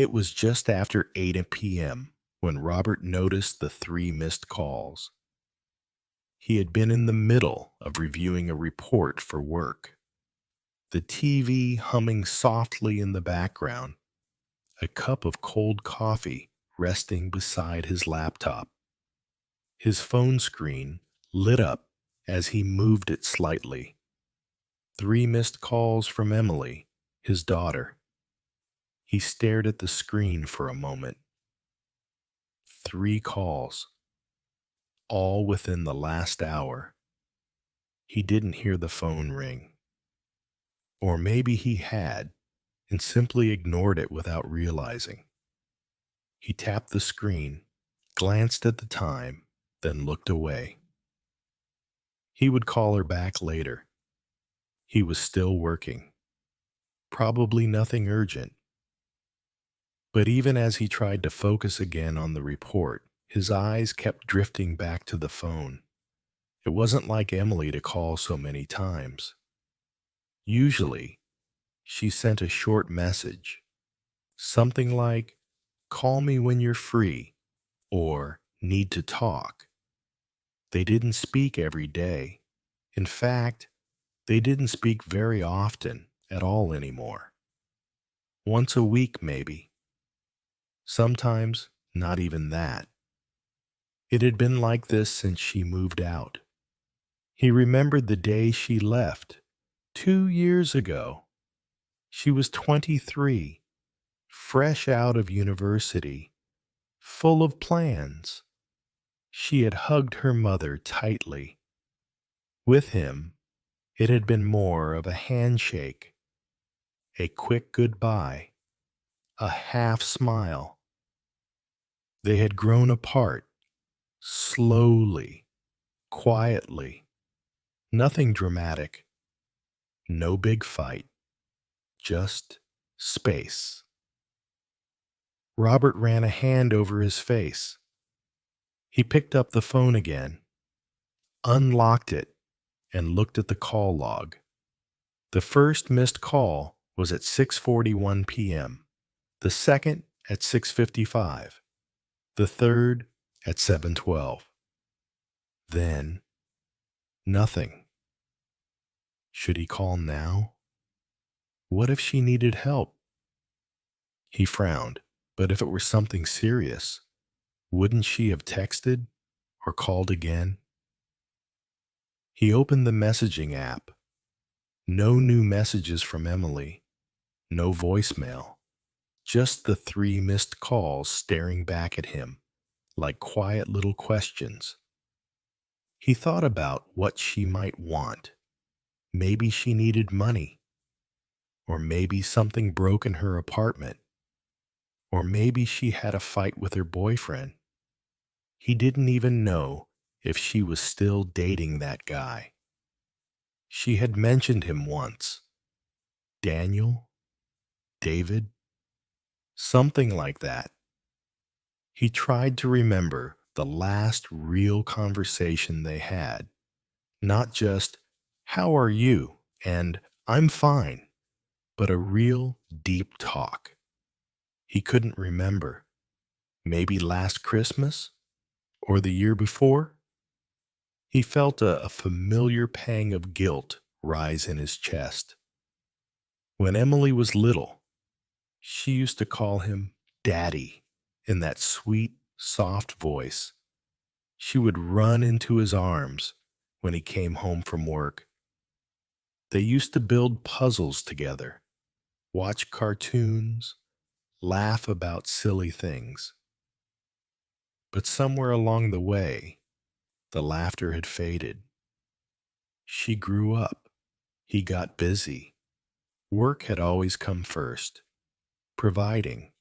It was just after 8 p.m. when Robert noticed the 3 missed calls. He had been in the middle of reviewing a report for work, the TV humming softly in the background, a cup of cold coffee resting beside his laptop. His phone screen lit up as he moved it slightly. 3 missed calls from Emily, his daughter. He stared at the screen for a moment. 3 calls, all within the last hour. He didn't hear the phone ring. Or maybe he had and simply ignored it without realizing. He tapped the screen, glanced at the time, then looked away. He would call her back later. He was still working. Probably nothing urgent. But even as he tried to focus again on the report, his eyes kept drifting back to the phone. It wasn't like Emily to call so many times. Usually, she sent a short message, something like, "Call me when you're free," or "Need to talk." They didn't speak every day. In fact, they didn't speak very often at all anymore. Once a week, maybe. Sometimes not even that. It had been like this since she moved out. He remembered the day she left, 2 years ago. She was 23, fresh out of university, full of plans. She had hugged her mother tightly. With him, it had been more of a handshake, a quick goodbye, a half smile. They had grown apart, slowly, quietly. Nothing dramatic, no big fight, just space. Robert ran a hand over his face. He picked up the phone again, unlocked it, and looked at the call log. The first missed call was at 6:41 p.m., the second at 6:55, the third at 7:12. Then, nothing. Should he call now? What if she needed help? He frowned, but if it were something serious, wouldn't she have texted or called again? He opened the messaging app. No new messages from Emily, no voicemail, just the 3 missed calls staring back at him like quiet little questions. He thought about what she might want. Maybe she needed money. Or maybe something broke in her apartment. Or maybe she had a fight with her boyfriend. He didn't even know if she was still dating that guy. She had mentioned him once. Daniel? David? Something like that. He tried to remember the last real conversation they had. Not just, "How are you?" and "I'm fine," but a real deep talk. He couldn't remember. Maybe last Christmas? Or the year before? He felt a familiar pang of guilt rise in his chest. When Emily was little, she used to call him Daddy in that sweet, soft voice. She would run into his arms when he came home from work. They used to build puzzles together, watch cartoons, laugh about silly things. But somewhere along the way, the laughter had faded. She grew up. He got busy. Work had always come first, providing,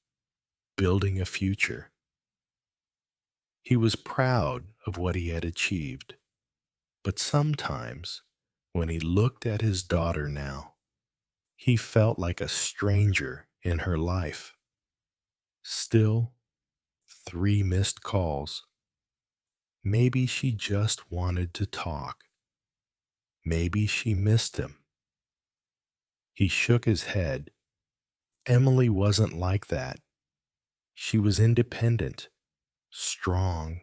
building a future. He was proud of what he had achieved, but sometimes, when he looked at his daughter now, he felt like a stranger in her life. Still, 3 missed calls. Maybe she just wanted to talk. Maybe she missed him. He shook his head. Emily wasn't like that. She was independent, strong,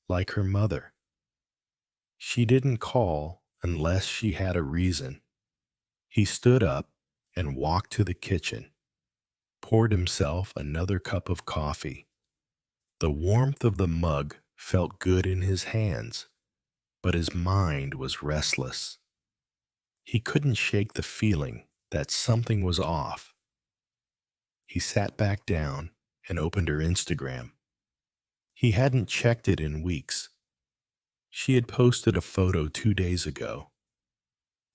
like her mother. She didn't call unless she had a reason. He stood up and walked to the kitchen, poured himself another cup of coffee. The warmth of the mug felt good in his hands, but his mind was restless. He couldn't shake the feeling that something was off. He sat back down and opened her Instagram. He hadn't checked it in weeks. She had posted a photo 2 days ago,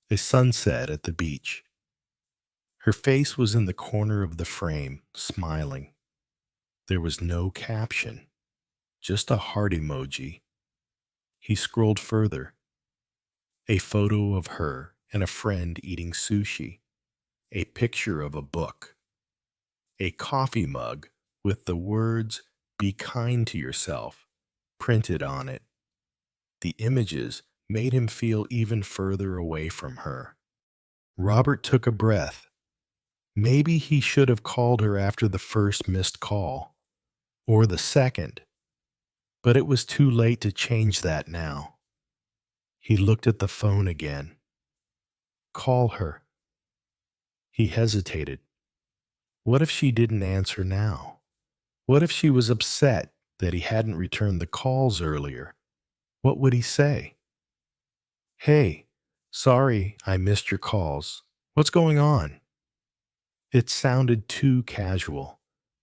a sunset at the beach. Her face was in the corner of the frame, smiling. There was no caption, just a heart emoji. He scrolled further. A photo of her and a friend eating sushi, a picture of a book, a coffee mug with the words, "Be kind to yourself," printed on it. The images made him feel even further away from her. Robert took a breath. Maybe he should have called her after the first missed call, or the second, but it was too late to change that now. He looked at the phone again. Call her. He hesitated. What if she didn't answer now? What if she was upset that he hadn't returned the calls earlier? What would he say? "Hey, sorry I missed your calls. What's going on?" It sounded too casual,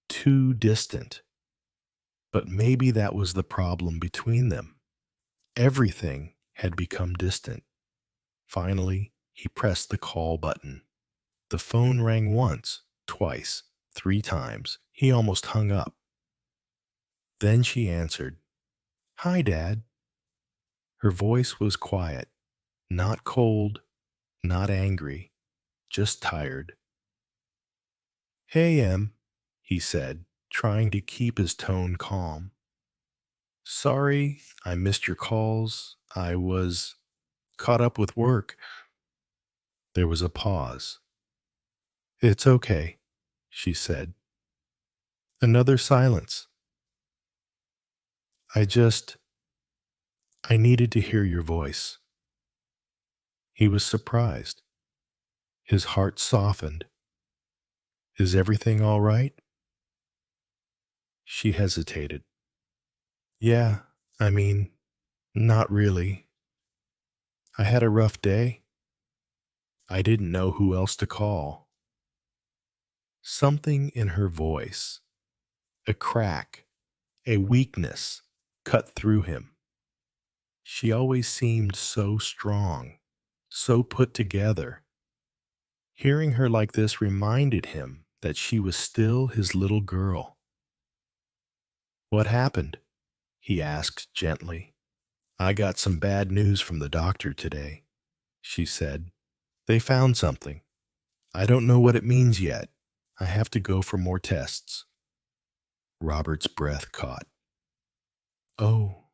too distant. But maybe that was the problem between them. Everything had become distant. Finally, he pressed the call button. The phone rang once, twice, 3 times. He almost hung up. Then she answered, "Hi, Dad." Her voice was quiet, not cold, not angry, just tired. "Hey, Em," he said, trying to keep his tone calm. "Sorry I missed your calls. I was caught up with work." There was a pause. "It's okay," she said. Another silence. I needed to hear your voice." He was surprised. His heart softened. "Is everything all right?" She hesitated. "Yeah, I mean, not really. I had a rough day. I didn't know who else to call." Something in her voice, a crack, a weakness, cut through him. She always seemed so strong, so put together. Hearing her like this reminded him that she was still his little girl. "What happened?" he asked gently. "I got some bad news from the doctor today," she said. "They found something. I don't know what it means yet. I have to go for more tests." Robert's breath caught. "Oh,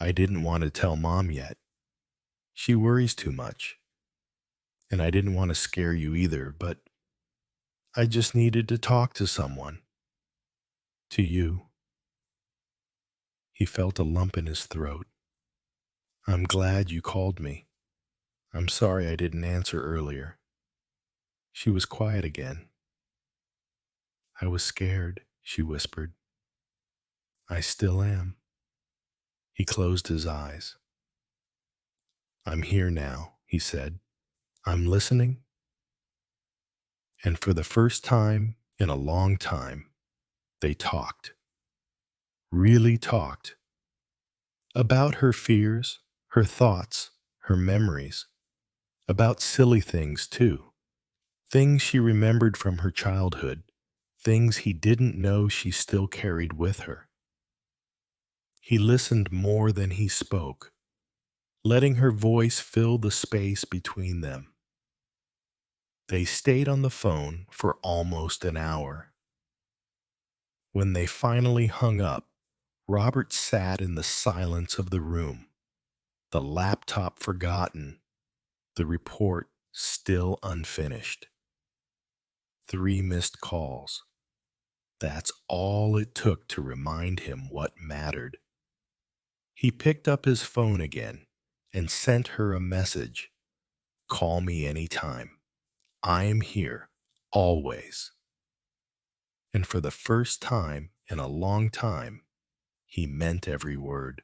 I didn't want to tell Mom yet. She worries too much. And I didn't want to scare you either, but I just needed to talk to someone. To you." He felt a lump in his throat. "I'm glad you called me. I'm sorry I didn't answer earlier." She was quiet again. "I was scared," she whispered. "I still am." He closed his eyes. "I'm here now," he said. "I'm listening." And for the first time in a long time, they talked. Really talked. About her fears, her thoughts, her memories. About silly things, too. Things she remembered from her childhood. Things he didn't know she still carried with her. He listened more than he spoke, letting her voice fill the space between them. They stayed on the phone for almost an hour. When they finally hung up, Robert sat in the silence of the room, the laptop forgotten, the report still unfinished. 3 missed calls. That's all it took to remind him what mattered. He picked up his phone again and sent her a message. Call me anytime. I am here, always. And for the first time in a long time, he meant every word.